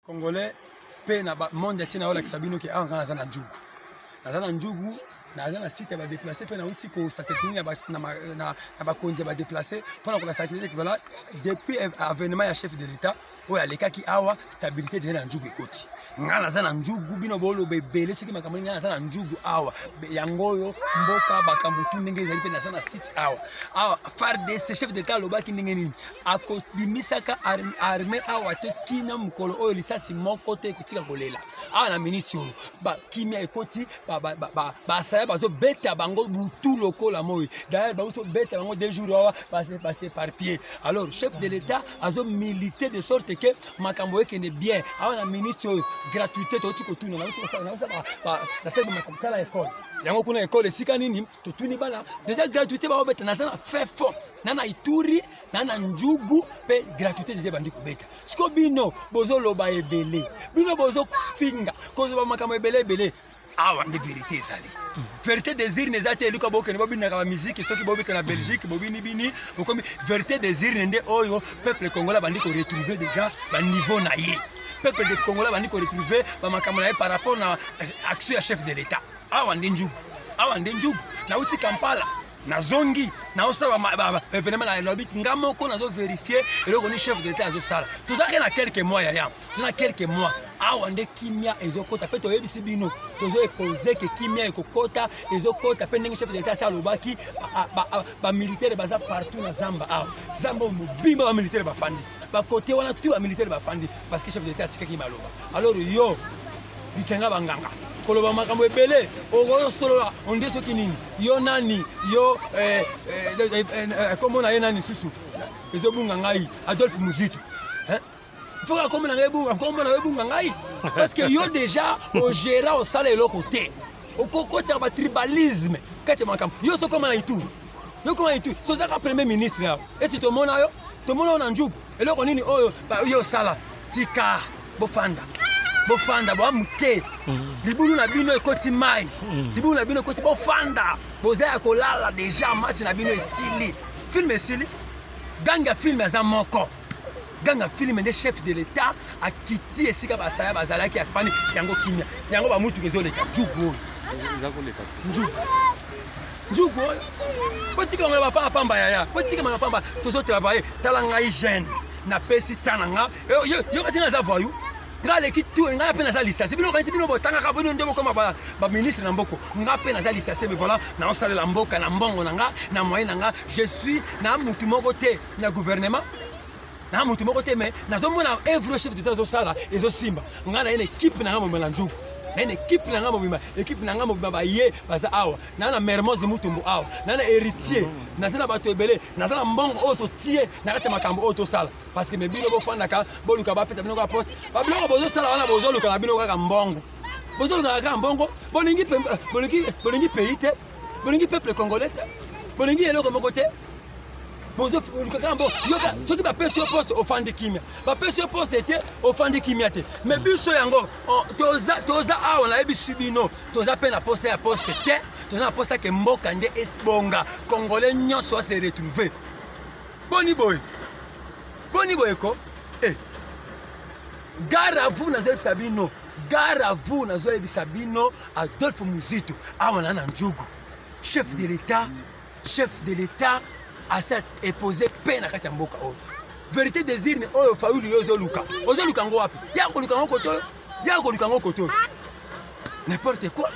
Congolais pe na ba monde tina ola kisabino ke anga na njugu. Na njugu na site ba déplacer pe na uti ko satetini na ba konje ba déplacer pendant que la sécurité qui voilà depuis avènement ya chef de l'état oya leka ki awa stabilité de na njugu ekoti. Ngana za na njugu bino bolo bebele siki makamoni ngana za na njugu awa yangoyo mboka bakambutu ndenge ezali pe na sana site awa FARDC chef de l'état lobaki ndenge nini akobimisaka armée awa te kina mukolo oyo lisasi moko te kutika kolela awa na minute oyo ba kimia ekoti ba saya bazo beta bango butu lokola moi d'ailleurs bazo beta bango 2 jours awa passer par pied. Alors chef de l'état azo militer de sorte que makambo ekende bien awa na minute oyo gratuité to tiko tuna na salle makamkala école yango kuna école esika nini to tuni bana déjà gratuité ba obeta na sana fait fort nana Ituri nana njugu pe gratuité déjà bandi kubeta siko bino bozo loba ebele bino bozo finga kozo ba makambo ebele awa nde vérité ezali vérité désir nezate eluka bokene bobinaka ba musique soki bobika na Belgique bobini bini okomi vérité désir nde oyo peuple congolais bandi ko retrouver déjà ba niveau na ye peuple de congolais bandi ko retrouver ba makambo na ye par rapport na action ya chef de l'état awa nde njugu na uti Kampala na zongi na osala événement na lobby ngamoko nazo vérifier eloko ni chef de l'état azo sala tozaka na quelques mois ya tozana quelques mois awa nde kimia ezokota pe toyebisi bino tozo epose ke kimia ekokota ezokota pe ndenge chef de l'état sala lobaki ba militaire baza partout na zamba awa zamba mobimba ba militaire bafandi ba côté wana tout ba militaire bafandi parce que chef de l'état atikaki maloba alors yo bisenga banganga koloba makambo ebele oyo solo onde soki nini yo nani yo komona ye nani susu ezobunga ngai Adolphe Muzito il faut komona ngai bunga ngai parce que yo déjà au gérant au sala eloko te okokota ba tribalisme kati makambo yo so komona Ituri yo komona Ituri so zaka premier ministre là et tu te mona na njugu eloko nini oyo yo sala tika bofanda bo amuke libulu na bino ekoti mai libulu na bino ekoti bofanda bozaya kolala déjà match na bino esili film esili ganga film aza moko ganga film de chef de l'état akiti esika basaya bazalaki akpani yango kimia yango ba mutu kezoleka njugu njugu potika ngaba pamba yaya potika ngaba pamba tozo travailler tala ngai jeune na pesi tananga yo katina za voyou ngale kitu ngala pe na za licencié bino kanisi bino botanga ka bino ndebo koma ba ministre na mboko nga pe na za licencié mais voilà na osala la mboka na mbongo nanga na moyen nanga je suis na mutu moko te na gouvernement na mutu moko te mais nazo mona evro chef d'état zo sala ezo simba ngana ene équipe na ngamo mela njugu na ene équipe na ngamo bima équipe na ngamo bima ba ye baza awa na Mermoz Mutumbu awa na héritier na zana bato ebele na zana mbongo oto tie na kati makambo oto sala parce que mebino bo fanda ka boluka ba pesa bino ka poste ba bino bozo sala wana bozo luka na bino ka mbongo bozo luka ka mbongo bolingi pays te bolingi peuple congolais te bolingi eloko moko te bozo luka ka mbongo yoka soki ba pesa yo poste ofandi kimia ba pesa yo poste te ofandi kimia te mais biso yango toza awa na ebisu bino toza pe na poste ya poste te toza na poste ke mboka nde esbonga congolais nyonso se retrouver boni boy ko gare à vous nazo ebisabino gare à vous nazo ebisabino Adolphe Muzito awa na njugu chef de l'état a s'est posé peine à kati mboka oyo vérité désir ne oyo faulu yozo luka ngo wapi ya ko luka ngo koto n'importe quoi